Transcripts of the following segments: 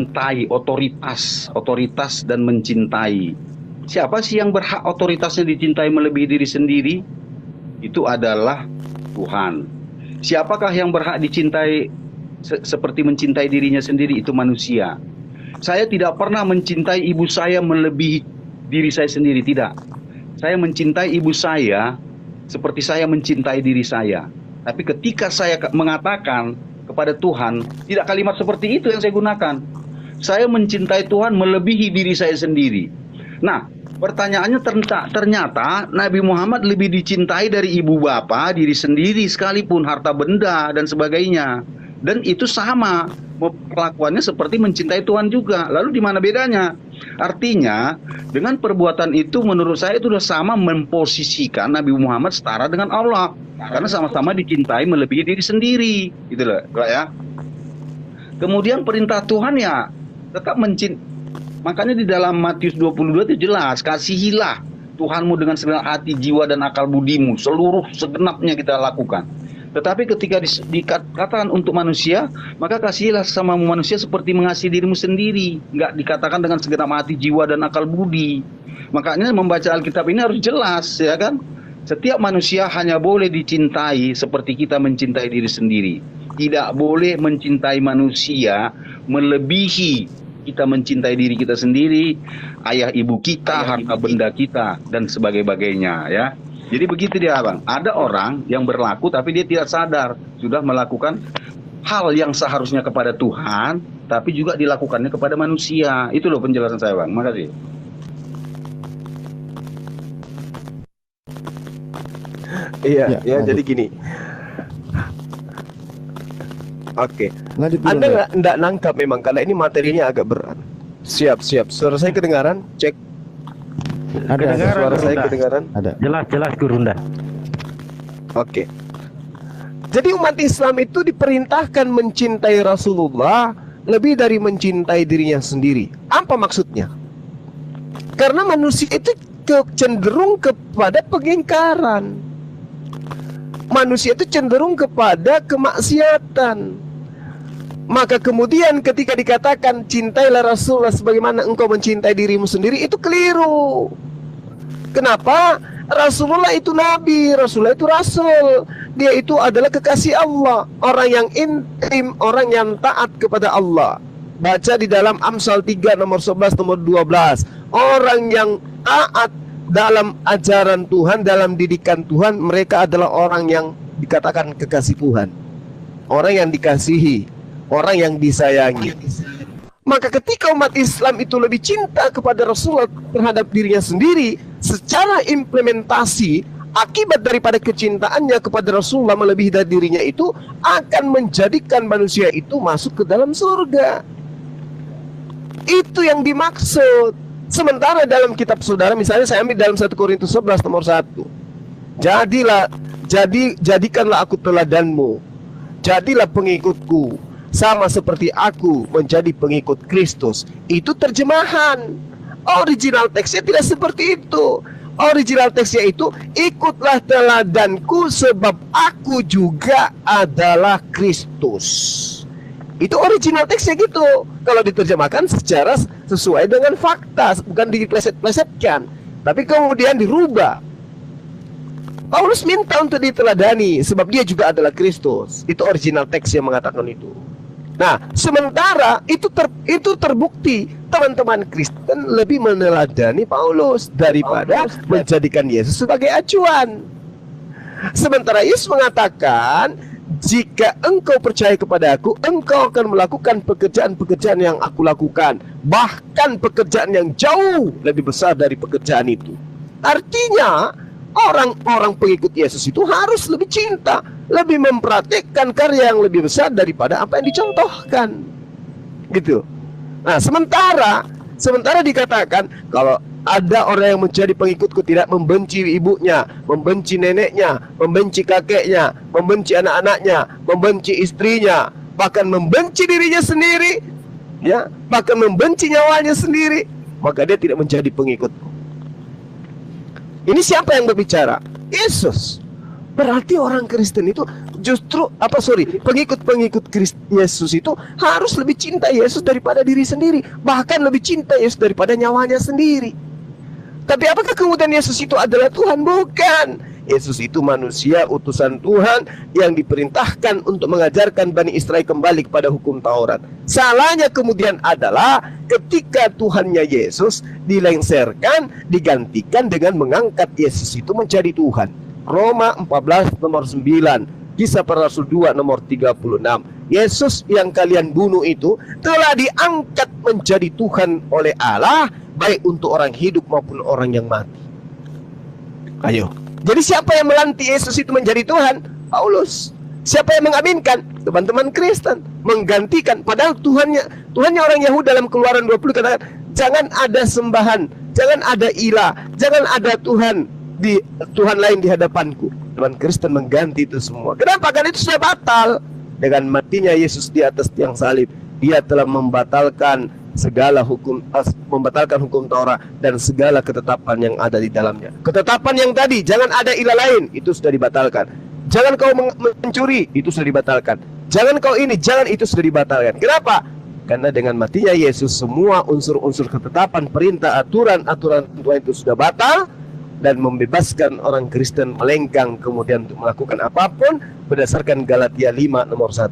mencintai, otoritas dan mencintai. Siapa sih yang berhak otoritasnya dicintai melebihi diri sendiri? Itu adalah Tuhan. Siapakah yang berhak dicintai seperti mencintai dirinya sendiri? Itu manusia. Saya tidak pernah mencintai ibu saya melebihi diri saya sendiri, tidak. Saya mencintai ibu saya seperti saya mencintai diri saya. Tapi ketika saya mengatakan kepada Tuhan, tidak kalimat seperti itu yang saya gunakan. Saya mencintai Tuhan melebihi diri saya sendiri. Nah, pertanyaannya ternyata Nabi Muhammad lebih dicintai dari ibu bapa, diri sendiri sekalipun, harta benda dan sebagainya. Dan itu sama, perlakuannya seperti mencintai Tuhan juga. Lalu di mana bedanya? Artinya, dengan perbuatan itu menurut saya itu sudah sama memposisikan Nabi Muhammad setara dengan Allah. Karena sama-sama dicintai melebihi diri sendiri. Gitu loh, ya. Kemudian perintah Tuhan ya tetap mencintai. Makanya di dalam Matius 22 itu jelas, kasihilah Tuhanmu dengan segenap hati, jiwa, dan akal budimu. Seluruh segenapnya kita lakukan. Tetapi ketika dikatakan untuk manusia, maka kasihilah sama manusia seperti mengasihi dirimu sendiri. Nggak dikatakan dengan segenap hati, jiwa, dan akal budi. Makanya membaca Alkitab ini harus jelas, ya kan? Setiap manusia hanya boleh dicintai seperti kita mencintai diri sendiri. Tidak boleh mencintai manusia melebihi kita mencintai diri kita sendiri, ayah ibu kita, harta benda kita, dan sebagainya, ya. Jadi begitu dia, Bang. Ada orang yang berlaku tapi dia tidak sadar sudah melakukan hal yang seharusnya kepada Tuhan, tapi juga dilakukannya kepada manusia. Itu loh penjelasan saya, Bang. Makasih. Iya, ya, jadi gini. Oke, Anda nggak nangkap memang karena ini materinya agak berat. Siap. Suara saya kedengaran? Cek. Ada suara saya kedengaran? Ada. Jelas Gurunda. Oke. Jadi umat Islam itu diperintahkan mencintai Rasulullah lebih dari mencintai dirinya sendiri. Apa maksudnya? Karena manusia itu cenderung kepada pengingkaran. Manusia itu cenderung kepada kemaksiatan. Maka kemudian ketika dikatakan cintailah Rasulullah sebagaimana engkau mencintai dirimu sendiri, itu keliru. Kenapa? Rasulullah itu nabi, Rasulullah itu rasul. Dia itu adalah kekasih Allah, orang yang intim, orang yang taat kepada Allah. Baca di dalam Amsal 3 nomor 11 nomor 12. Orang yang taat dalam ajaran Tuhan, dalam didikan Tuhan, mereka adalah orang yang dikatakan kekasih Tuhan, orang yang dikasihi, orang yang disayangi. Maka ketika umat Islam itu lebih cinta kepada Rasulullah terhadap dirinya sendiri, secara implementasi akibat daripada kecintaannya kepada Rasulullah melebihi dari dirinya itu akan menjadikan manusia itu masuk ke dalam surga. Itu yang dimaksud. Sementara dalam kitab saudara, misalnya saya ambil dalam 1 Korintus 11 nomor 1. Jadikanlah aku teladanmu, jadilah pengikutku, sama seperti aku menjadi pengikut Kristus. Itu terjemahan. Original teksnya tidak seperti itu. Original teksnya itu, ikutlah teladanku sebab aku juga adalah Kristus. Itu original teksnya gitu. Kalau diterjemahkan secara sesuai dengan fakta, bukan dipleset-plesetkan, tapi kemudian dirubah. Paulus minta untuk diteladani sebab dia juga adalah Kristus. Itu original teks yang mengatakan itu. Nah, sementara itu terbukti teman-teman Kristen lebih meneladani Paulus daripada menjadikan Yesus sebagai acuan. Sementara Yesus mengatakan, jika engkau percaya kepada aku, engkau akan melakukan pekerjaan-pekerjaan yang aku lakukan, bahkan pekerjaan yang jauh lebih besar dari pekerjaan itu. Artinya orang-orang pengikut Yesus itu harus lebih cinta, lebih mempraktikkan karya yang lebih besar daripada apa yang dicontohkan, gitu. Nah, sementara dikatakan kalau ada orang yang menjadi pengikutku tidak membenci ibunya, membenci neneknya, membenci kakeknya, membenci anak-anaknya, membenci istrinya, bahkan membenci dirinya sendiri, ya, bahkan membenci nyawanya sendiri, maka dia tidak menjadi pengikutku. Ini siapa yang berbicara? Yesus. Berarti orang Kristen itu pengikut-pengikut Yesus itu harus lebih cinta Yesus daripada diri sendiri, bahkan lebih cinta Yesus daripada nyawanya sendiri. Tapi apakah kemudian Yesus itu adalah Tuhan? Bukan. Yesus itu manusia utusan Tuhan yang diperintahkan untuk mengajarkan Bani Israel kembali kepada hukum Taurat. Salahnya kemudian adalah ketika Tuhannya Yesus dilengsarkan, digantikan dengan mengangkat Yesus itu menjadi Tuhan. Roma 14 nomor 9, Kisah Para Rasul 2 nomor 36. Yesus yang kalian bunuh itu telah diangkat menjadi Tuhan oleh Allah, baik untuk orang hidup maupun orang yang mati. Ayo. Jadi siapa yang melantik Yesus itu menjadi Tuhan? Paulus. Siapa yang mengaminkan? Teman-teman Kristen. Menggantikan. Padahal Tuhannya orang Yahudi dalam Keluaran 20 katakan, jangan ada sembahan, jangan ada ilah, jangan ada Tuhan lain di hadapanku. Teman Kristen mengganti itu semua. Kenapa? Karena itu sudah batal. Dengan matinya Yesus di atas tiang salib, Dia telah membatalkan segala hukum, membatalkan hukum Taurat dan segala ketetapan yang ada di dalamnya. Ketetapan yang tadi, jangan ada ilah lain, itu sudah dibatalkan. Jangan kau mencuri, itu sudah dibatalkan. Jangan kau ini, jangan itu sudah dibatalkan. Kenapa? Karena dengan matinya Yesus, semua unsur-unsur ketetapan, perintah, aturan-aturan Tuhan itu sudah batal, dan membebaskan orang Kristen melenggang kemudian untuk melakukan apapun berdasarkan Galatia 5 nomor 1.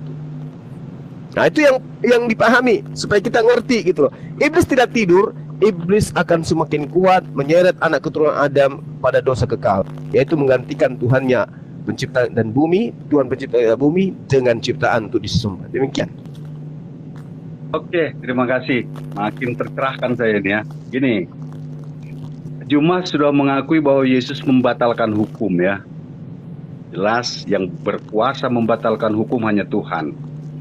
Nah, itu yang dipahami supaya kita ngerti gitu loh. Iblis tidak tidur, iblis akan semakin kuat menyeret anak keturunan Adam pada dosa kekal, yaitu menggantikan Tuhannya pencipta dan bumi, Tuhan pencipta bumi dengan ciptaan untuk disembah. Demikian. Oke, terima kasih. Makin tercerahkan saya ini ya. Gini, Juma sudah mengakui bahwa Yesus membatalkan hukum ya. Jelas yang berkuasa membatalkan hukum hanya Tuhan.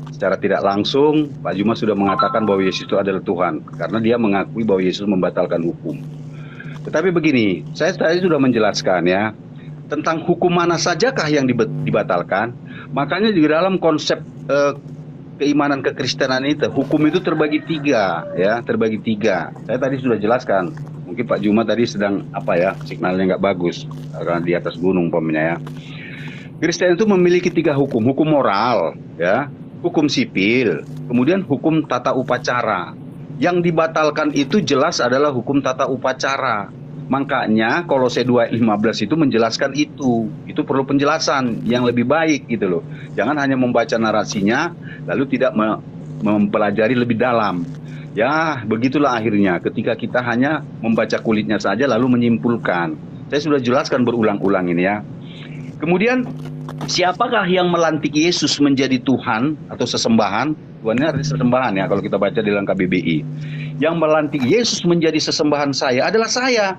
Secara tidak langsung, Pak Juma sudah mengatakan bahwa Yesus itu adalah Tuhan, karena dia mengakui bahwa Yesus membatalkan hukum. Tetapi begini, saya tadi sudah menjelaskan ya, tentang hukum mana sajakah yang dibatalkan. Makanya di dalam konsep keimanan kekristenan itu, hukum itu terbagi tiga ya, terbagi tiga. Saya tadi sudah jelaskan. Mungkin Pak Juma tadi sedang signalnya nggak bagus karena di atas gunung umpamanya ya. Kristen itu memiliki tiga hukum, hukum moral ya, hukum sipil, kemudian hukum tata upacara. Yang dibatalkan itu jelas adalah hukum tata upacara. Makanya Kolose 2:15 itu menjelaskan itu perlu penjelasan yang lebih baik gitu loh. Jangan hanya membaca narasinya lalu tidak mempelajari lebih dalam. Ya, begitulah akhirnya ketika kita hanya membaca kulitnya saja lalu menyimpulkan. Saya sudah jelaskan berulang-ulang ini ya. Kemudian, siapakah yang melantik Yesus menjadi Tuhan atau sesembahan? Tuhan ini artinya sesembahan ya kalau kita baca di dalam KBBI. Yang melantik Yesus menjadi sesembahan saya adalah saya.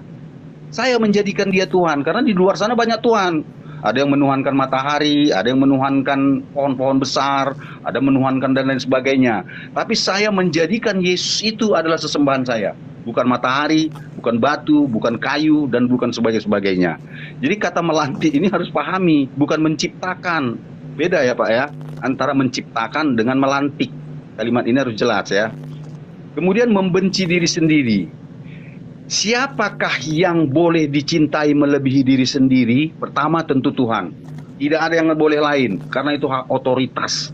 Saya menjadikan dia Tuhan, karena di luar sana banyak Tuhan. Ada yang menuhankan matahari, ada yang menuhankan pohon-pohon besar, ada menuhankan dan lain sebagainya. Tapi saya menjadikan Yesus itu adalah sesembahan saya. Bukan matahari, bukan batu, bukan kayu, dan bukan sebagainya. Jadi kata melantik ini harus pahami, bukan menciptakan. Beda ya Pak ya, antara menciptakan dengan melantik. Kalimat ini harus jelas ya. Kemudian membenci diri sendiri. Siapakah yang boleh dicintai melebihi diri sendiri? Pertama tentu Tuhan. Tidak ada yang boleh lain, karena itu hak otoritas.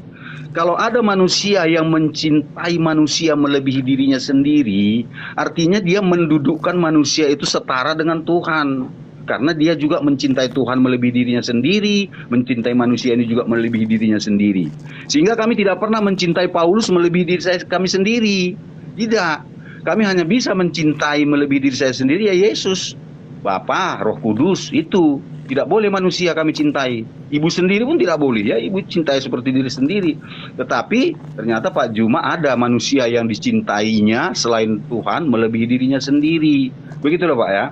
Kalau ada manusia yang mencintai manusia melebihi dirinya sendiri, artinya dia mendudukkan manusia itu setara dengan Tuhan. Karena dia juga mencintai Tuhan melebihi dirinya sendiri, mencintai manusia ini juga melebihi dirinya sendiri. Sehingga kami tidak pernah mencintai Paulus melebihi diri kami sendiri. Tidak. Kami hanya bisa mencintai melebihi diri saya sendiri ya Yesus, Bapa, Roh Kudus, itu. Tidak boleh manusia kami cintai. Ibu sendiri pun tidak boleh ya, ibu cintai seperti diri sendiri. Tetapi ternyata Pak Juma ada manusia yang dicintainya selain Tuhan melebihi dirinya sendiri. Begitu loh Pak ya.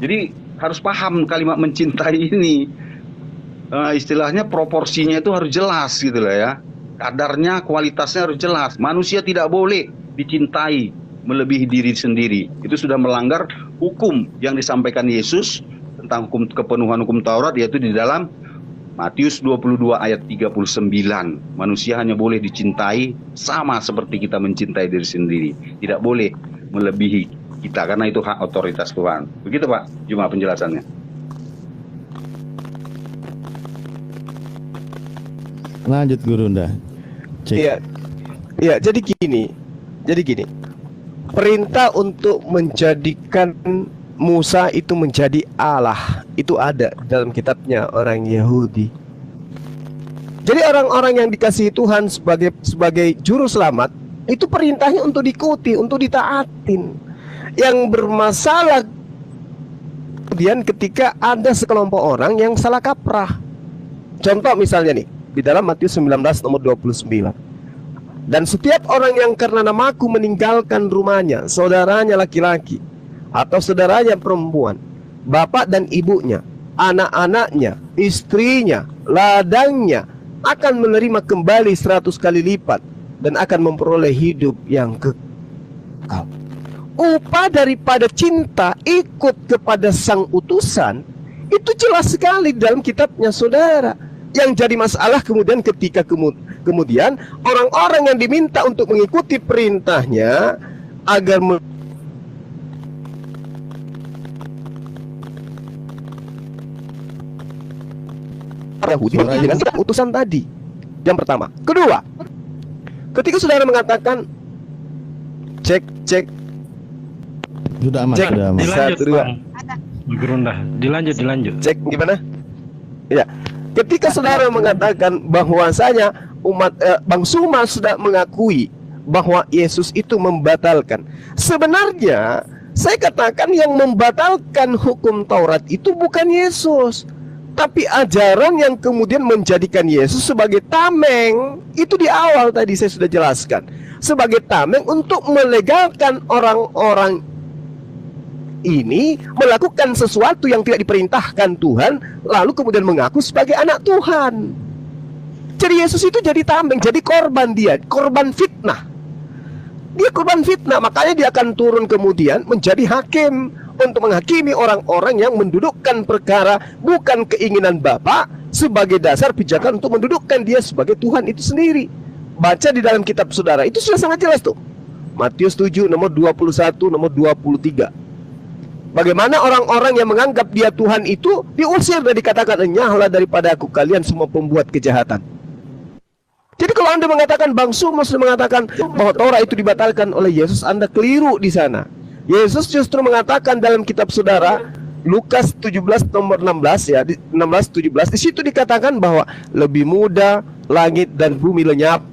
Jadi harus paham kalimat mencintai ini. Istilahnya proporsinya itu harus jelas gitu loh ya. Kadarnya, kualitasnya harus jelas. Manusia tidak boleh dicintai melebihi diri sendiri. Itu sudah melanggar hukum yang disampaikan Yesus tentang hukum kepenuhan hukum Taurat, yaitu di dalam Matius 22 ayat 39. Manusia hanya boleh dicintai sama seperti kita mencintai diri sendiri. Tidak boleh melebihi kita, karena itu hak otoritas Tuhan. Begitu Pak Juma penjelasannya. Lanjut Gurunda. Cek. Iya. Iya, jadi gini. Perintah untuk menjadikan Musa itu menjadi Allah itu ada dalam kitabnya orang Yahudi. Jadi orang-orang yang dikasihi Tuhan sebagai juru selamat itu perintahnya untuk diikuti, untuk ditaatin. Yang bermasalah kemudian ketika ada sekelompok orang yang salah kaprah. Contoh misalnya nih, di dalam Matius 19 nomor 29. Dan setiap orang yang karena namaku meninggalkan rumahnya, saudaranya laki-laki atau saudaranya perempuan, bapak dan ibunya, anak-anaknya, istrinya, ladangnya, akan menerima kembali 100 kali lipat dan akan memperoleh hidup yang kekal. Upah daripada cinta ikut kepada sang utusan itu jelas sekali dalam kitabnya saudara. Yang jadi masalah kemudian ketika kemudian orang-orang yang diminta untuk mengikuti perintahnya agar Yahudi dengan utusan tadi. Yang pertama. Kedua, ketika saudara mengatakan cek Sudah aman, Cek. sudah aman. Dilanjut, Satu, dua. Bang. Gurunda. Dilanjut. cek gimana? Ya. Ketika saudara mengatakan bahwasanya Bang Suma sudah mengakui bahwa Yesus itu membatalkan. Sebenarnya saya katakan yang membatalkan hukum Taurat itu bukan Yesus, tapi ajaran yang kemudian menjadikan Yesus sebagai tameng. Itu di awal tadi saya sudah jelaskan. Sebagai tameng untuk melegalkan orang-orang ini melakukan sesuatu yang tidak diperintahkan Tuhan, lalu kemudian mengaku sebagai anak Tuhan. Jadi Yesus itu jadi tameng, jadi korban dia, korban fitnah. Dia korban fitnah, makanya dia akan turun kemudian menjadi hakim untuk menghakimi orang-orang yang mendudukkan perkara bukan keinginan Bapa sebagai dasar pijakan untuk mendudukkan dia sebagai Tuhan itu sendiri. Baca di dalam kitab saudara, itu sudah sangat jelas tuh. Matius 7 nomor 21, nomor 23. Bagaimana orang-orang yang menganggap dia Tuhan itu diusir dan dikatakan, enyahlah daripada aku kalian semua pembuat kejahatan. Jadi kalau Anda mengatakan Bang Suma sudah mengatakan bahwa Taurat itu dibatalkan oleh Yesus, Anda keliru di sana. Yesus justru mengatakan dalam kitab saudara Lukas 17 nomor 16 ya, 16-17, di situ dikatakan bahwa lebih mudah langit dan bumi lenyap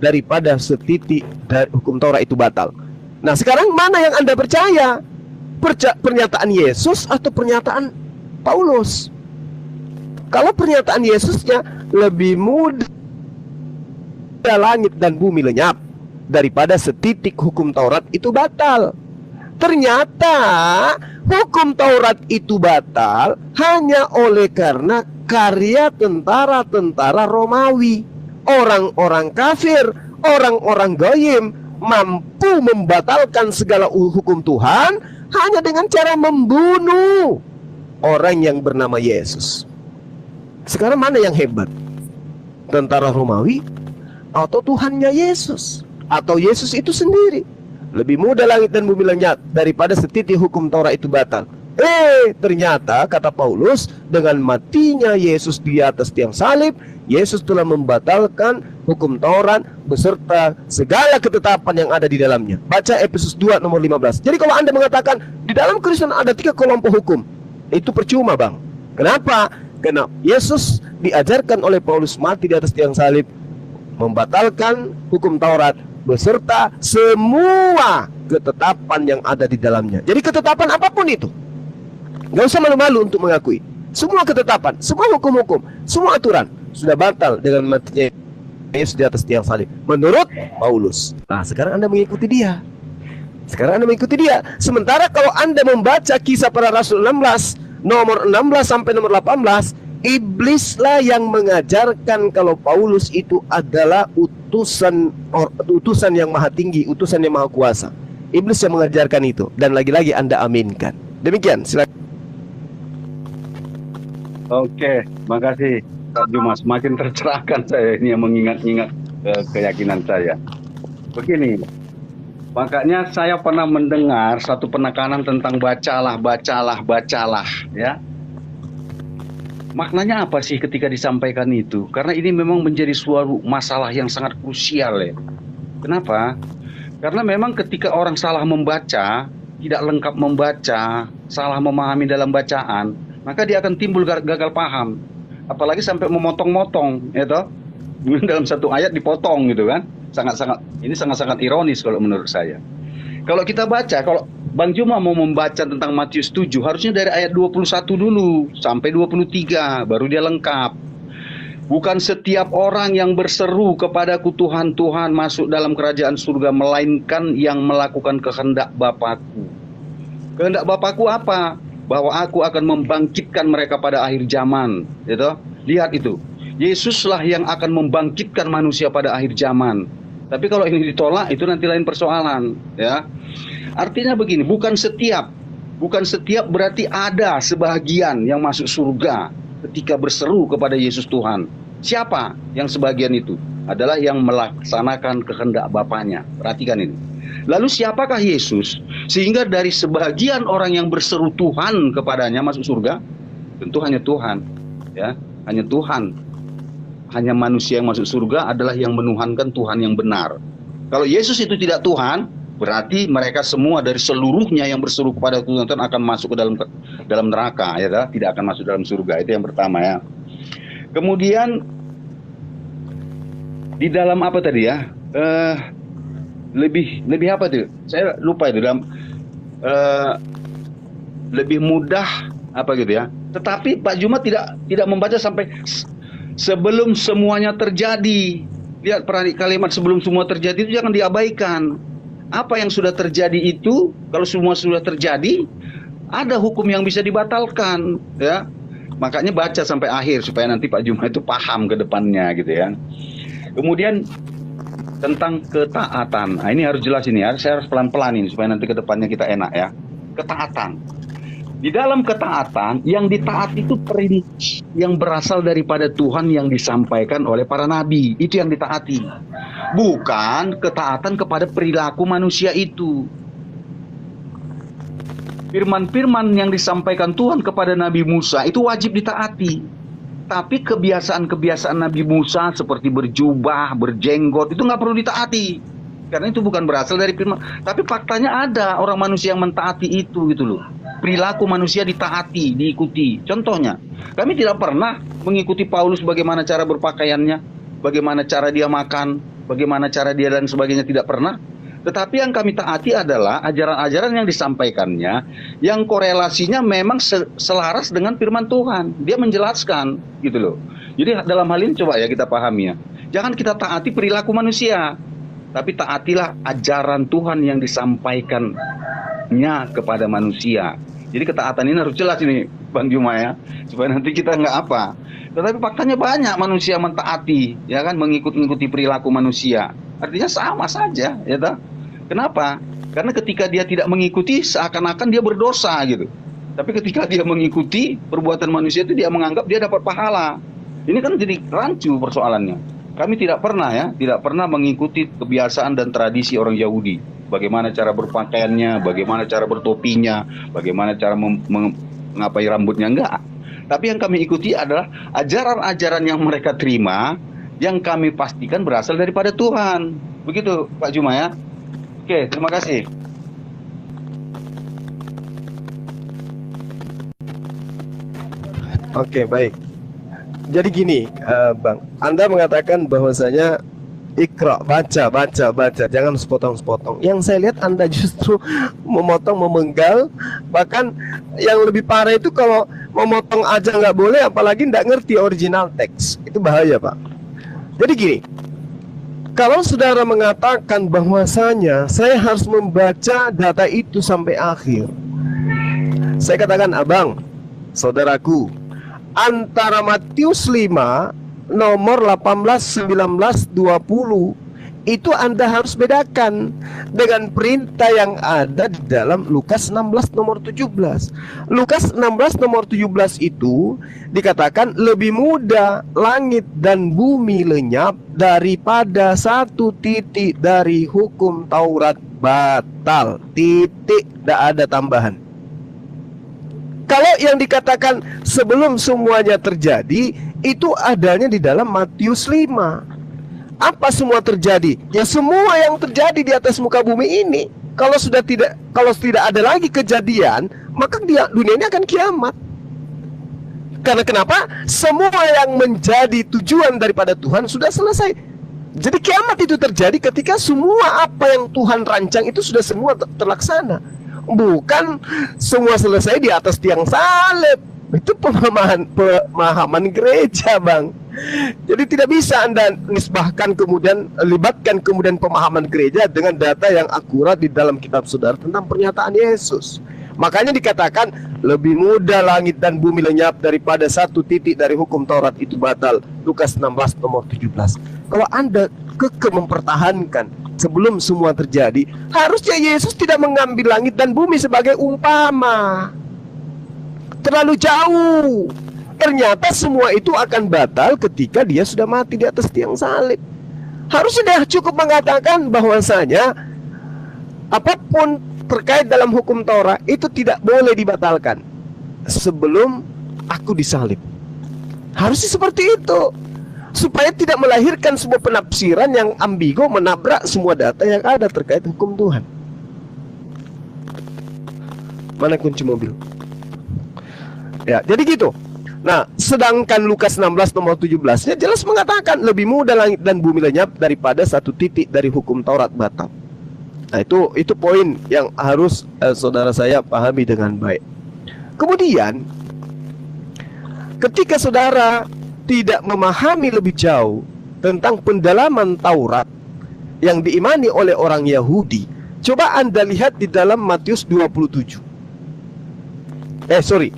daripada setitik dari hukum Taurat itu batal. Nah sekarang mana yang Anda percaya? Pernyataan Yesus atau pernyataan Paulus? Kalau pernyataan Yesusnya lebih mudah langit dan bumi lenyap daripada setitik hukum Taurat itu batal. Ternyata hukum Taurat itu batal hanya oleh karena karya tentara-tentara Romawi. Orang-orang kafir, orang-orang goyim mampu membatalkan segala hukum Tuhan hanya dengan cara membunuh orang yang bernama Yesus. Sekarang mana yang hebat? Tentara Romawi atau Tuhannya Yesus? Atau Yesus itu sendiri? Lebih mudah langit dan bumi lenyap daripada setitik hukum Taurat itu batal. Ternyata kata Paulus, dengan matinya Yesus di atas tiang salib, Yesus telah membatalkan hukum Taurat beserta segala ketetapan yang ada di dalamnya. Baca Efesus 2 nomor 15. Jadi kalau Anda mengatakan di dalam Kristen ada 3 kelompok hukum, itu percuma Bang. Kenapa? Karena Yesus diajarkan oleh Paulus mati di atas tiang salib, membatalkan hukum Taurat beserta semua ketetapan yang ada di dalamnya. Jadi ketetapan apapun itu, gak usah malu-malu untuk mengakui. Semua ketetapan, semua hukum-hukum, semua aturan sudah batal dengan matinya Yesus di atas tiang salib menurut Paulus. Nah sekarang Anda mengikuti dia. Sementara kalau Anda membaca Kisah Para Rasul 16 nomor 16 sampai nomor 18, iblislah yang mengajarkan kalau Paulus itu adalah utusan yang maha tinggi, utusan yang maha kuasa. Iblis yang mengajarkan itu, dan lagi-lagi Anda aminkan. Demikian, silakan. Oke, makasih Pak Juma. Semakin tercerahkan saya ini yang mengingat-ingat keyakinan saya. Begini, makanya saya pernah mendengar satu penekanan tentang bacalah, ya. Maknanya apa sih ketika disampaikan itu? Karena ini memang menjadi suatu masalah yang sangat krusial ya. Kenapa? Karena memang ketika orang salah membaca, tidak lengkap membaca, salah memahami dalam bacaan, maka dia akan timbul gagal paham. Apalagi sampai memotong-motong, ya toh? Dalam satu ayat dipotong gitu kan. Ini sangat-sangat ironis kalau menurut saya. Kalau kita baca, kalau Bang Juma mau membaca tentang Matius 7, harusnya dari ayat 21 dulu sampai 23, baru dia lengkap. Bukan setiap orang yang berseru kepadaku Tuhan, Tuhan masuk dalam kerajaan surga, melainkan yang melakukan kehendak Bapakku. Kehendak Bapakku apa? Bahwa aku akan membangkitkan mereka pada akhir zaman. Gitu? Lihat itu. Yesuslah yang akan membangkitkan manusia pada akhir zaman. Tapi kalau ini ditolak, itu nanti lain persoalan. Ya. Artinya begini, bukan setiap berarti ada sebagian yang masuk surga ketika berseru kepada Yesus Tuhan. Siapa yang sebagian itu? Adalah yang melaksanakan kehendak Bapaknya. Perhatikan ini. Lalu siapakah Yesus? Sehingga dari sebagian orang yang berseru Tuhan kepadanya masuk surga, tentu hanya Tuhan. Ya, hanya Tuhan. Hanya manusia yang masuk surga adalah yang menuhankan Tuhan yang benar. Kalau Yesus itu tidak Tuhan, berarti mereka semua dari seluruhnya yang berseru kepada Tuhan akan masuk ke dalam neraka, ya, tidak akan masuk dalam surga. Itu yang pertama ya. Kemudian di dalam apa tadi ya? Lebih apa tuh? Saya lupa itu dalam lebih mudah apa gitu ya. Tetapi Pak Juma tidak membaca sampai sebelum semuanya terjadi. Lihat kalimat sebelum semua terjadi itu jangan diabaikan. Apa yang sudah terjadi itu, kalau semua sudah terjadi, ada hukum yang bisa dibatalkan, ya. Makanya baca sampai akhir supaya nanti Pak Juma itu paham ke depannya gitu ya. Kemudian tentang ketaatan. Nah, ini harus jelas ini ya. Saya harus pelan-pelan ini supaya nanti ke depannya kita enak ya. Ketaatan. Di dalam ketaatan, yang ditaati itu perintah yang berasal daripada Tuhan yang disampaikan oleh para nabi. Itu yang ditaati. Bukan ketaatan kepada perilaku manusia itu. Firman-firman yang disampaikan Tuhan kepada Nabi Musa itu wajib ditaati. Tapi kebiasaan-kebiasaan Nabi Musa seperti berjubah, berjenggot, itu nggak perlu ditaati. Karena itu bukan berasal dari firman. Tapi faktanya ada orang manusia yang mentaati itu gitu loh. Perilaku manusia ditaati, diikuti. Contohnya, kami tidak pernah mengikuti Paulus bagaimana cara berpakaiannya, bagaimana cara dia makan, bagaimana cara dia dan sebagainya, tidak pernah. Tetapi yang kami taati adalah ajaran-ajaran yang disampaikannya, yang korelasinya memang selaras dengan firman Tuhan. Dia menjelaskan gitu loh. Jadi dalam hal ini coba ya kita pahami ya. Jangan kita taati perilaku manusia, tapi taatilah ajaran Tuhan yang disampaikannya kepada manusia. Jadi ketaatan ini harus jelas ini Bang Juma ya, supaya nanti kita nggak apa. Tetapi faktanya banyak manusia mentaati, ya kan, mengikuti perilaku manusia. Artinya sama saja, ya tak? Kenapa? Karena ketika dia tidak mengikuti, seakan-akan dia berdosa gitu. Tapi ketika dia mengikuti perbuatan manusia itu, dia menganggap dia dapat pahala. Ini kan jadi rancu persoalannya. Kami tidak pernah mengikuti kebiasaan dan tradisi orang Yahudi. Bagaimana cara berpakaiannya, bagaimana cara bertopinya, bagaimana cara mengapai rambutnya, enggak. Tapi yang kami ikuti adalah ajaran-ajaran yang mereka terima, yang kami pastikan berasal daripada Tuhan. Begitu Pak Juma ya. Oke, terima kasih. Oke, baik. Jadi gini, Bang, Anda mengatakan bahwasanya Iqra, baca, jangan sepotong-sepotong. Yang saya lihat Anda justru memotong, memenggal. Bahkan yang lebih parah itu kalau memotong aja nggak boleh, apalagi nggak ngerti original teks. Itu bahaya, Pak. Jadi gini, kalau saudara mengatakan bahwasanya saya harus membaca data itu sampai akhir, saya katakan, abang, saudaraku, antara Matius 5 nomor 18, 19, 20 itu Anda harus bedakan dengan perintah yang ada di dalam Lukas 16 nomor 17. Lukas 16 nomor 17 itu dikatakan lebih mudah langit dan bumi lenyap daripada satu titik dari hukum Taurat batal. Titik, tidak ada tambahan. Kalau yang dikatakan sebelum semuanya terjadi, itu adanya di dalam Matius 5. Apa semua terjadi? Ya semua yang terjadi di atas muka bumi ini. Kalau tidak ada lagi kejadian, maka dunia ini akan kiamat. Karena kenapa? Semua yang menjadi tujuan daripada Tuhan sudah selesai. Jadi kiamat itu terjadi ketika semua apa yang Tuhan rancang itu sudah semua terlaksana. Bukan semua selesai di atas tiang salib. Itu pemahaman gereja, Bang. Jadi tidak bisa Anda nisbahkan libatkan kemudian pemahaman gereja dengan data yang akurat di dalam kitab saudara tentang pernyataan Yesus. Makanya dikatakan lebih mudah langit dan bumi lenyap daripada satu titik dari hukum Taurat itu batal. Lukas 16 nomor 17. Kalau Anda kekeh mempertahankan sebelum semua terjadi, harusnya Yesus tidak mengambil langit dan bumi sebagai umpama. Terlalu jauh. Ternyata semua itu akan batal ketika dia sudah mati di atas tiang salib. Harusnya dia cukup mengatakan bahwasanya apapun terkait dalam hukum Taurat itu tidak boleh dibatalkan sebelum aku disalib. Harusnya seperti itu, supaya tidak melahirkan sebuah penafsiran yang ambigu menabrak semua data yang ada terkait hukum Tuhan. Mana kunci mobil? Ya, jadi gitu. Nah, sedangkan Lukas 16 nomor 17-nya jelas mengatakan lebih mudah langit dan bumi lenyap daripada satu titik dari hukum Taurat batal. Nah, itu poin yang harus saudara saya pahami dengan baik. Kemudian, ketika saudara tidak memahami lebih jauh tentang pendalaman Taurat yang diimani oleh orang Yahudi, coba Anda lihat di dalam Matius 27.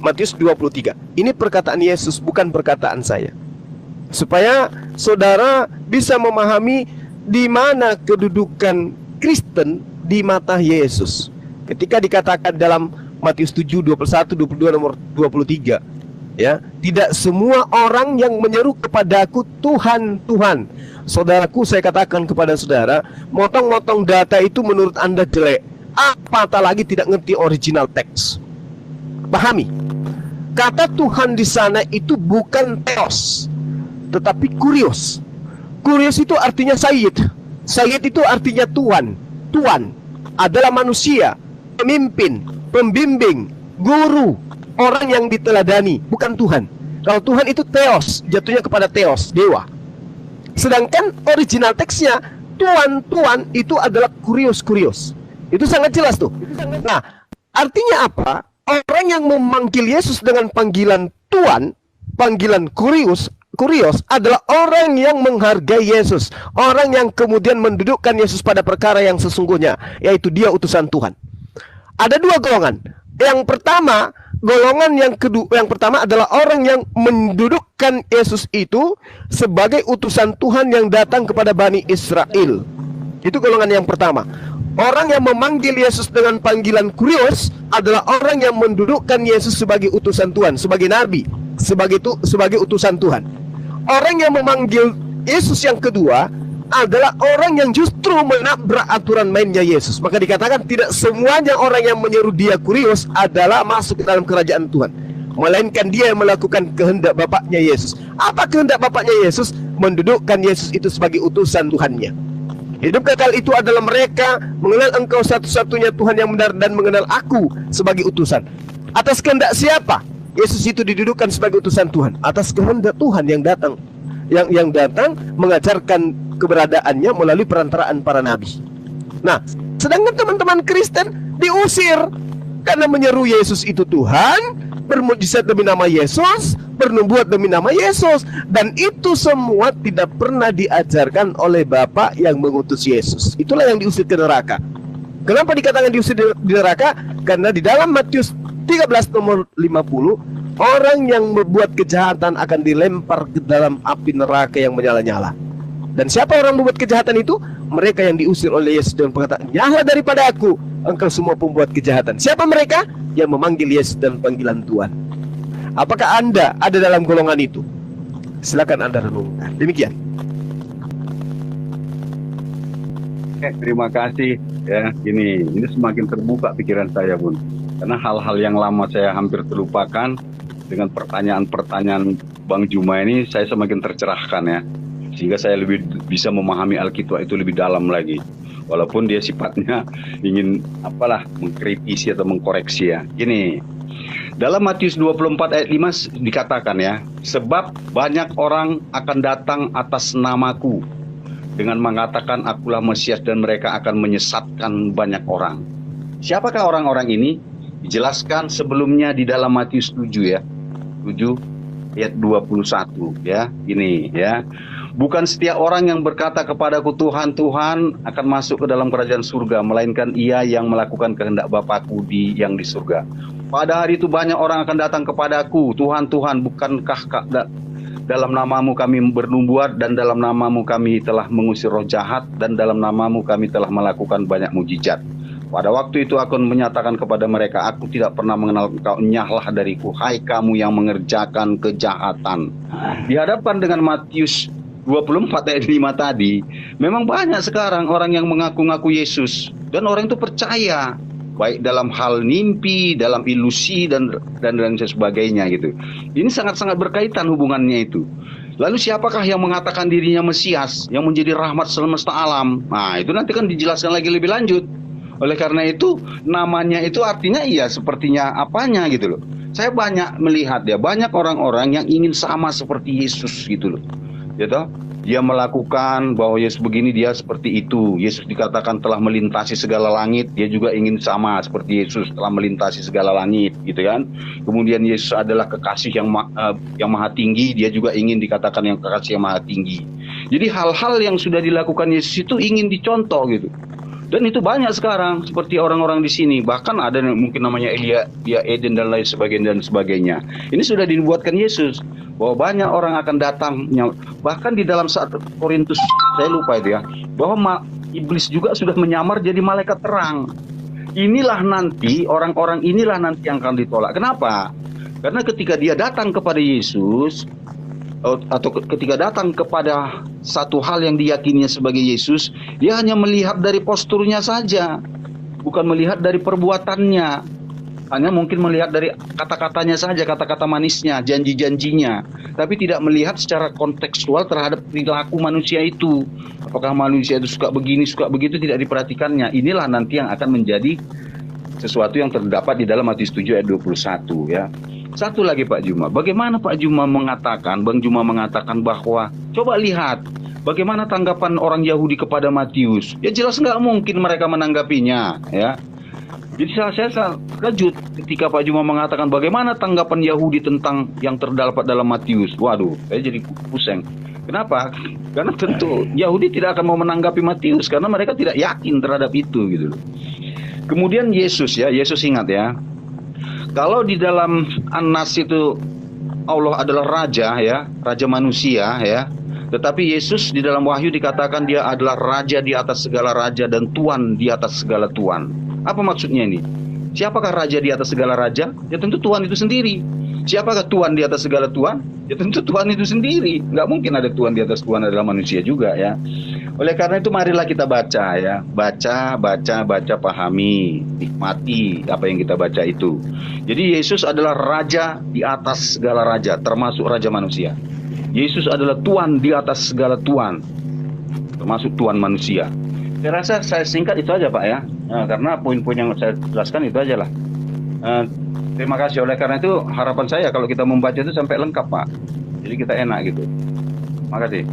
Matius 23. Ini perkataan Yesus, bukan perkataan saya. Supaya saudara bisa memahami di mana kedudukan Kristen di mata Yesus. Ketika dikatakan dalam Matius 7, 21, 22, nomor 23, ya, tidak semua orang yang menyeru kepadaku Tuhan, Tuhan. Saudaraku, saya katakan kepada saudara, motong-motong data itu menurut Anda jelek. Apatah lagi tidak ngerti original teks. Pahami, kata Tuhan di sana itu bukan theos, tetapi kurios. Kurios itu artinya sayyid. Sayyid itu artinya tuan. Tuan adalah manusia, pemimpin, pembimbing, guru, orang yang diteladani, bukan Tuhan. Kalau Tuhan itu theos, jatuhnya kepada theos, dewa. Sedangkan original teksnya tuan itu adalah kurios. Itu sangat jelas tuh. Nah, artinya apa? Orang yang memanggil Yesus dengan panggilan Tuan, panggilan kurios adalah orang yang menghargai Yesus, orang yang kemudian mendudukkan Yesus pada perkara yang sesungguhnya, yaitu dia utusan Tuhan. Ada dua golongan. Yang pertama adalah orang yang mendudukkan Yesus itu sebagai utusan Tuhan yang datang kepada Bani Israel. Itu golongan yang pertama. Orang yang memanggil Yesus dengan panggilan kurios adalah orang yang mendudukkan Yesus sebagai utusan Tuhan, sebagai nabi, sebagai utusan Tuhan. Orang yang memanggil Yesus yang kedua adalah orang yang justru menabrak aturan mainnya Yesus. Maka dikatakan tidak semuanya orang yang menyeru dia kurios adalah masuk ke dalam kerajaan Tuhan, melainkan dia yang melakukan kehendak Bapaknya Yesus. Apa kehendak Bapaknya Yesus? Mendudukkan Yesus itu sebagai utusan Tuhannya. Hidup kekal itu adalah mereka mengenal Engkau satu-satunya Tuhan yang benar dan mengenal Aku sebagai utusan. Atas kehendak siapa Yesus itu didudukkan sebagai utusan Tuhan? Atas kehendak Tuhan yang datang, yang datang mengajarkan keberadaannya melalui perantaraan para nabi. Nah, sedangkan teman-teman Kristen diusir karena menyeru Yesus itu Tuhan, bermujizat demi nama Yesus, bernubuat demi nama Yesus, dan itu semua tidak pernah diajarkan oleh Bapa yang mengutus Yesus. Itulah yang diusir ke neraka. Kenapa dikatakan diusir di neraka? Karena di dalam Matius 13 nomor 50, orang yang membuat kejahatan akan dilempar ke dalam api neraka yang menyala-nyala. Dan siapa orang membuat kejahatan itu? Mereka yang diusir oleh Yesus dengan perkataan, "Nyala daripada Aku, engkau semua pembuat kejahatan." Siapa mereka? Yang memanggil Yesus dan panggilan Tuhan. Apakah Anda ada dalam golongan itu? Silakan Anda renungkan. Demikian. Terima kasih ya. Ini semakin terbuka pikiran saya, Bun. Karena hal-hal yang lama saya hampir terlupakan. Dengan pertanyaan-pertanyaan Bang Juma ini, saya semakin tercerahkan ya. Sehingga saya lebih bisa memahami Alkitab itu lebih dalam lagi. Walaupun dia sifatnya ingin mengkritisi atau mengkoreksi ya. Gini, dalam Matius 24 ayat 5 dikatakan ya, sebab banyak orang akan datang atas namaku dengan mengatakan akulah Mesias dan mereka akan menyesatkan banyak orang. Siapakah orang-orang ini? Dijelaskan sebelumnya di dalam Matius 7 ya. 7 ayat 21 ya. Ini ya. Bukan setiap orang yang berkata kepadaku Tuhan, Tuhan akan masuk ke dalam kerajaan surga, melainkan ia yang melakukan kehendak Bapakku yang di surga. Pada hari itu banyak orang akan datang kepadaku, Tuhan, Tuhan, bukankah dalam namamu kami bernubuat, dan dalam namamu kami telah mengusir roh jahat, dan dalam namamu kami telah melakukan banyak mujizat. Pada waktu itu aku menyatakan kepada mereka, aku tidak pernah mengenal engkau, enyahlah dariku, hai kamu yang mengerjakan kejahatan. Dihadapkan dengan Matius 24 ayat 5 tadi, memang banyak sekarang orang yang mengaku-ngaku Yesus, dan orang itu percaya, baik dalam hal mimpi, dalam ilusi, dan sebagainya gitu. Ini sangat-sangat berkaitan hubungannya itu. Lalu siapakah yang mengatakan dirinya Mesias, yang menjadi rahmat semesta alam? Nah, itu nanti kan dijelaskan lagi lebih lanjut. Oleh karena itu, namanya itu artinya iya sepertinya apanya gitu loh. Saya banyak melihat ya, banyak orang-orang yang ingin sama seperti Yesus gitu loh. Gitu? Dia melakukan bahwa Yesus begini, dia seperti itu. Yesus dikatakan telah melintasi segala langit, dia juga ingin sama seperti Yesus telah melintasi segala langit, gitu kan. Kemudian Yesus adalah kekasih yang maha tinggi, dia juga ingin dikatakan yang kekasih yang maha tinggi. Jadi hal-hal yang sudah dilakukan Yesus itu ingin dicontoh gitu. Dan itu banyak sekarang seperti orang-orang di sini. Bahkan ada yang mungkin namanya Elia Eden dan lain sebagainya. Ini sudah dibuatkan Yesus bahwa banyak orang akan datang. Bahkan di dalam 1 Korintus, saya lupa itu ya, bahwa iblis juga sudah menyamar jadi malaikat terang. Inilah nanti orang-orang inilah nanti yang akan ditolak. Kenapa? Karena ketika dia datang kepada Yesus, atau ketika datang kepada satu hal yang diyakininya sebagai Yesus, dia hanya melihat dari posturnya saja, bukan melihat dari perbuatannya. Hanya mungkin melihat dari kata-katanya saja, kata-kata manisnya, janji-janjinya, tapi tidak melihat secara kontekstual terhadap perilaku manusia itu. Apakah manusia itu suka begini, suka begitu, tidak diperhatikannya. Inilah nanti yang akan menjadi sesuatu yang terdapat di dalam Matius 7 ayat 21 ya. Satu lagi Pak Juma, bagaimana Bang Juma mengatakan bahwa coba lihat bagaimana tanggapan orang Yahudi kepada Matius. Ya jelas nggak mungkin mereka menanggapinya ya. Jadi saya terkejut ketika Pak Juma mengatakan bagaimana tanggapan Yahudi tentang yang terdapat dalam Matius. Waduh, saya jadi pusing. Kenapa? Karena tentu Yahudi tidak akan mau menanggapi Matius karena mereka tidak yakin terhadap itu gitu. Kemudian Yesus ingat ya. Kalau di dalam An-Nas itu Allah adalah raja ya, raja manusia ya. Tetapi Yesus di dalam Wahyu dikatakan dia adalah raja di atas segala raja dan tuan di atas segala tuan. Apa maksudnya ini? Siapakah raja di atas segala raja? Ya tentu Tuhan itu sendiri. Siapakah tuan di atas segala tuan? Ya tentu Tuhan itu sendiri. Nggak mungkin ada tuan di atas tuan adalah manusia juga ya. Oleh karena itu marilah kita baca ya. Baca, pahami, nikmati apa yang kita baca itu. Jadi Yesus adalah raja di atas segala raja, termasuk raja manusia. Yesus adalah tuan di atas segala tuan, termasuk tuan manusia. Saya rasa saya singkat itu aja Pak ya. Karena poin-poin yang saya jelaskan itu aja lah. Terima kasih. Oleh karena itu harapan saya kalau kita membaca itu sampai lengkap Pak. Jadi kita enak gitu. Terima kasih.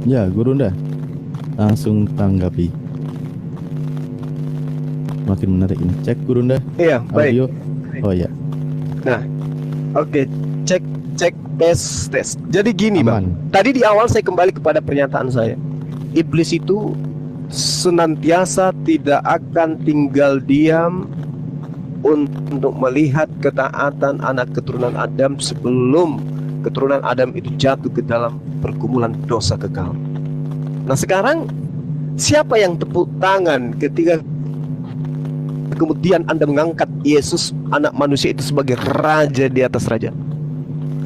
Ya, Gurunda, langsung tanggapi. Makin menarik ini. Cek Gurunda. Iya, baik. Audio. Oh ya. Nah, oke, cek tes. Jadi gini, Aman. Bang. Tadi di awal saya kembali kepada pernyataan saya. Iblis itu senantiasa tidak akan tinggal diam untuk melihat ketaatan anak keturunan Adam sebelum keturunan Adam itu jatuh ke dalam pergumulan dosa kekal. Nah sekarang siapa yang tepuk tangan ketika kemudian Anda mengangkat Yesus anak manusia itu sebagai raja di atas raja?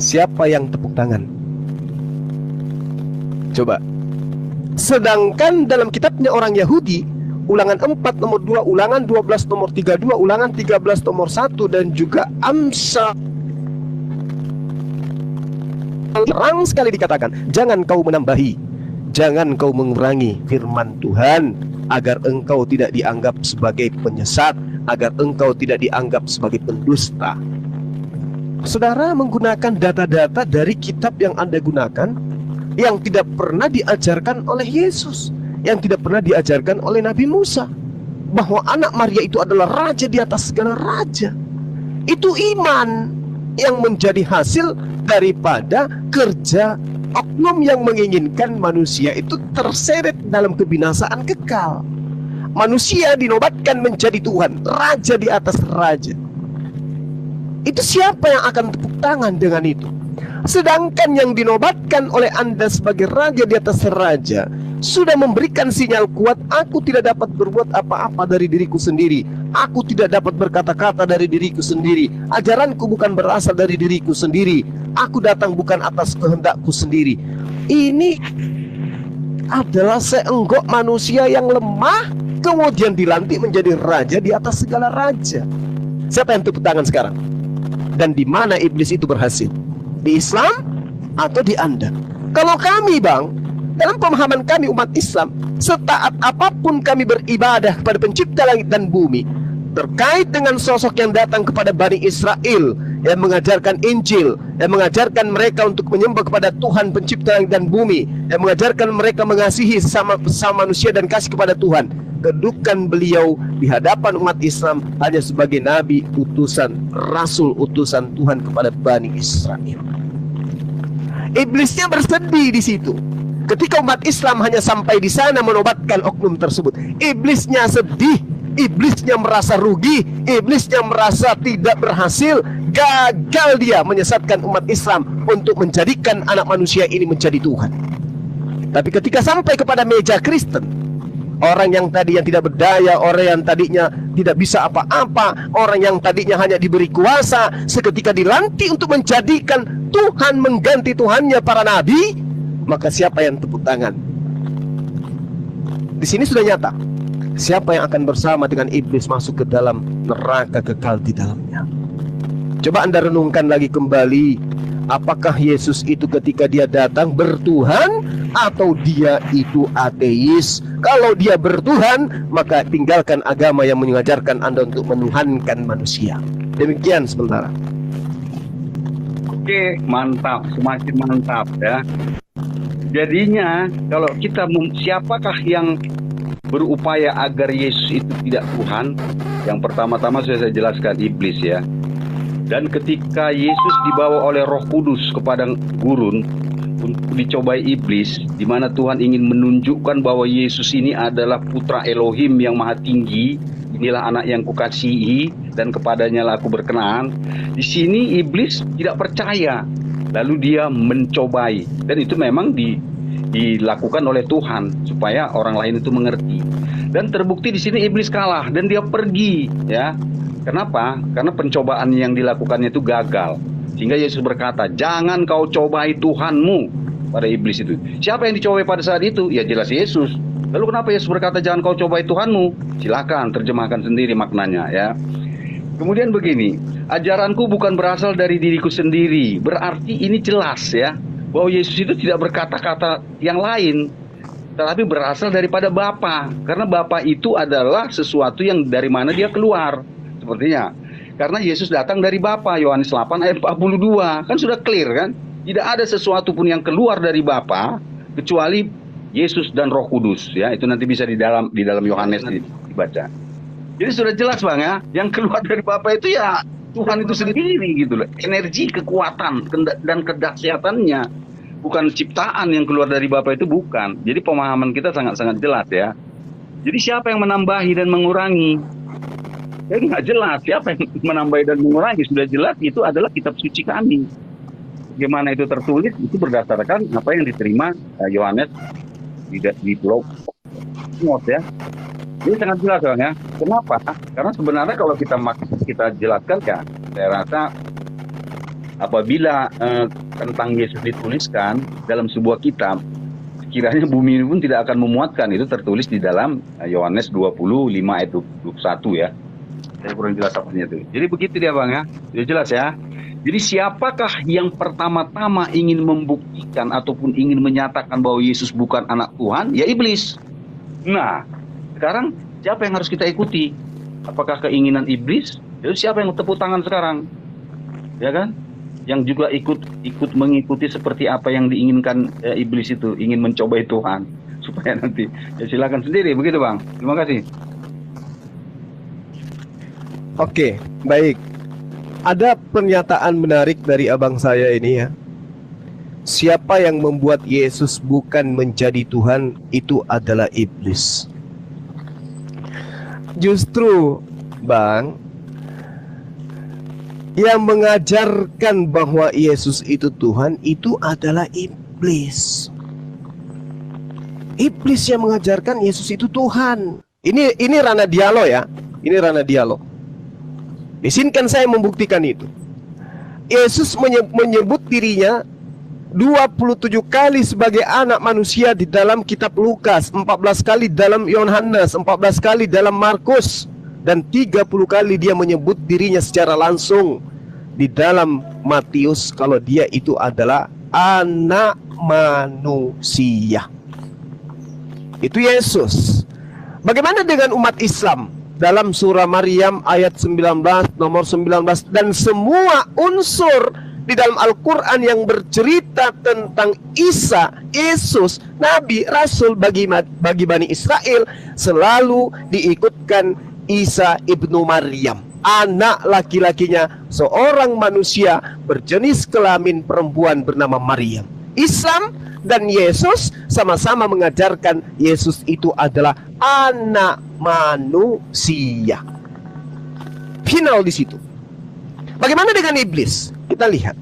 Siapa yang tepuk tangan? Coba. Sedangkan dalam kitabnya orang Yahudi, Ulangan 4 nomor 2, Ulangan 12 nomor 32, Ulangan 13 nomor 1, dan juga Amsal, terang sekali dikatakan, jangan kau menambahi, jangan kau mengurangi firman Tuhan, agar engkau tidak dianggap sebagai penyesat, agar engkau tidak dianggap sebagai pendusta. Saudara menggunakan data-data dari kitab yang Anda gunakan, yang tidak pernah diajarkan oleh Yesus, yang tidak pernah diajarkan oleh Nabi Musa, bahwa anak Maria itu adalah raja di atas segala raja. Itu iman yang menjadi hasil daripada kerja oknum yang menginginkan manusia itu terseret dalam kebinasaan kekal. Manusia dinobatkan menjadi Tuhan, raja di atas raja. Itu siapa yang akan tepuk tangan dengan itu? Sedangkan yang dinobatkan oleh Anda sebagai raja di atas raja sudah memberikan sinyal kuat, aku tidak dapat berbuat apa-apa dari diriku sendiri, aku tidak dapat berkata-kata dari diriku sendiri, ajaranku bukan berasal dari diriku sendiri, aku datang bukan atas kehendakku sendiri. Ini adalah seenggok manusia yang lemah, kemudian dilantik menjadi raja di atas segala raja. Siapa yang tepuk tangan sekarang? Dan di mana iblis itu berhasil? Di Islam atau di Anda? Kalau kami, Bang, dalam pemahaman kami umat Islam, setaat apapun kami beribadah kepada pencipta langit dan bumi, terkait dengan sosok yang datang kepada Bani Israel, yang mengajarkan Injil, yang mengajarkan mereka untuk menyembah kepada Tuhan pencipta langit dan bumi, yang mengajarkan mereka mengasihi sesama manusia dan kasih kepada Tuhan, kedudukan beliau di hadapan umat Islam hanya sebagai nabi, utusan, rasul, utusan Tuhan kepada Bani Israel. Iblisnya bersedih di situ. Ketika umat Islam hanya sampai di sana menobatkan oknum tersebut, iblisnya sedih, iblisnya merasa rugi, iblisnya merasa tidak berhasil, gagal dia menyesatkan umat Islam untuk menjadikan anak manusia ini menjadi Tuhan. Tapi ketika sampai kepada meja Kristen, orang yang tadi yang tidak berdaya, orang yang tadinya tidak bisa apa-apa, orang yang tadinya hanya diberi kuasa, seketika dilantik untuk menjadikan Tuhan mengganti Tuhannya para nabi, maka siapa yang tepuk tangan? Di sini sudah nyata. Siapa yang akan bersama dengan iblis masuk ke dalam neraka kekal di dalamnya? Coba Anda renungkan lagi kembali, apakah Yesus itu ketika dia datang bertuhan atau dia itu ateis? Kalau dia bertuhan, maka tinggalkan agama yang mengajarkan Anda untuk menuhankan manusia. Demikian sementara. Oke, mantap, semakin mantap ya. Jadinya kalau kita siapakah yang berupaya agar Yesus itu tidak Tuhan? Yang pertama-tama sudah saya jelaskan, iblis ya. Dan ketika Yesus dibawa oleh Roh Kudus ke padang gurun untuk dicobai iblis, di mana Tuhan ingin menunjukkan bahwa Yesus ini adalah putra Elohim yang maha tinggi, inilah anak yang kukasihi dan kepadanya lah aku berkenan. Di sini iblis tidak percaya, lalu dia mencobai, dan itu memang dilakukan oleh Tuhan supaya orang lain itu mengerti. Dan terbukti di sini iblis kalah dan dia pergi ya. Kenapa? Karena pencobaan yang dilakukannya itu gagal. Sehingga Yesus berkata, jangan kau cobai Tuhanmu pada iblis itu. Siapa yang dicobai pada saat itu? Ya jelas Yesus. Lalu kenapa Yesus berkata jangan kau cobai Tuhanmu? Silakan terjemahkan sendiri maknanya ya. Kemudian begini, ajaranku bukan berasal dari diriku sendiri. Berarti ini jelas ya, bahwa Yesus itu tidak berkata-kata yang lain, tetapi berasal daripada Bapa. Karena Bapa itu adalah sesuatu yang dari mana dia keluar. Sepertinya karena Yesus datang dari Bapa, Yohanes 8 ayat 42, kan sudah clear kan? Tidak ada sesuatu pun yang keluar dari Bapa kecuali Yesus dan Roh Kudus ya. Itu nanti bisa di dalam Yohanes dibaca. Jadi sudah jelas Bang ya, yang keluar dari Bapa itu ya Tuhan itu sendiri gitu loh. Energi, kekuatan dan kedahsyatannya, bukan ciptaan yang keluar dari Bapa itu, bukan. Jadi pemahaman kita sangat-sangat jelas ya. Jadi siapa yang menambahi dan mengurangi? Ya nggak jelas siapa yang menambahi dan mengurangi. Sudah jelas itu adalah kitab suci kami. Bagaimana itu tertulis itu berdasarkan apa yang diterima Yohanes di Pulau Patmos ya. Jadi sangat jelas Bang ya. Kenapa? Karena sebenarnya kalau kita jelaskan ya, saya rasa apabila tentang Yesus dituliskan dalam sebuah kitab, kiranya bumi ini pun tidak akan memuatkan. Itu tertulis di dalam Yohanes 25 ayat 21 ya. Saya kurang jelas apanya itu. Jadi begitu dia Bang ya. Sudah jelas ya. Jadi siapakah yang pertama-tama ingin membuktikan ataupun ingin menyatakan bahwa Yesus bukan anak Tuhan? Ya iblis. Nah, sekarang siapa yang harus kita ikuti? Apakah keinginan iblis? Jadi siapa yang tepuk tangan sekarang? Ya kan? Yang juga ikut mengikuti seperti apa yang diinginkan iblis itu, ingin mencobai Tuhan supaya nanti. Ya silakan sendiri, begitu Bang. Terima kasih. Oke, baik. Ada pernyataan menarik dari abang saya ini ya. Siapa yang membuat Yesus bukan menjadi Tuhan, itu adalah iblis. Justru, Bang, yang mengajarkan bahwa Yesus itu Tuhan, itu adalah iblis. Iblis yang mengajarkan Yesus itu Tuhan. Ini ranah dialog ya. Ini ranah dialog. Izinkan saya membuktikan itu. Yesus menyebut dirinya 27 kali sebagai anak manusia di dalam kitab Lukas, 14 kali dalam Yohanes, 14 kali dalam Markus, dan 30 kali dia menyebut dirinya secara langsung di dalam Matius kalau dia itu adalah anak manusia. Itu Yesus. Bagaimana dengan umat Islam? Dalam surah Maryam ayat 19, nomor 19, dan semua unsur di dalam Al-Quran yang bercerita tentang Isa, Yesus, Nabi, Rasul bagi Bani Israel, selalu diikutkan Isa ibnu Maryam, anak laki-lakinya seorang manusia berjenis kelamin perempuan bernama Maryam. Islam dan Yesus sama-sama mengajarkan Yesus itu adalah anak manusia. Final di situ. Bagaimana dengan iblis? Kita lihat.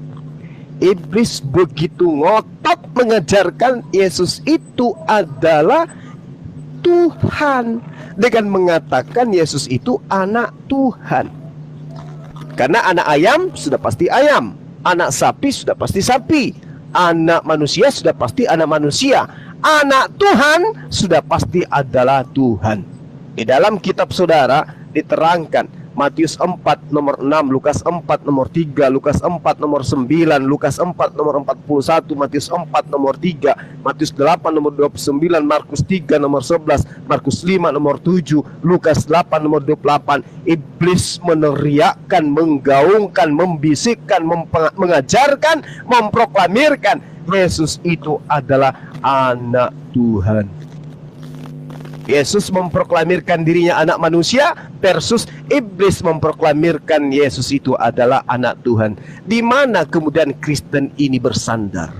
Iblis begitu ngotot mengajarkan Yesus itu adalah Tuhan dengan mengatakan Yesus itu anak Tuhan. Karena anak ayam sudah pasti ayam, anak sapi sudah pasti sapi, anak manusia sudah pasti anak manusia, anak Tuhan sudah pasti adalah Tuhan. Di dalam kitab saudara diterangkan Matius 4 nomor 6, Lukas 4 nomor 3, Lukas 4 nomor 9, Lukas 4 nomor 41, Matius 4 nomor 3, Matius 8 nomor 29, Markus 3 nomor 11, Markus 5 nomor 7, Lukas 8 nomor 28. Iblis meneriakkan, menggaungkan, membisikkan, mengajarkan, memproklamirkan Yesus itu adalah anak Tuhan. Yesus memproklamirkan dirinya anak manusia versus iblis memproklamirkan Yesus itu adalah anak Tuhan. Di mana kemudian Kristen ini bersandar?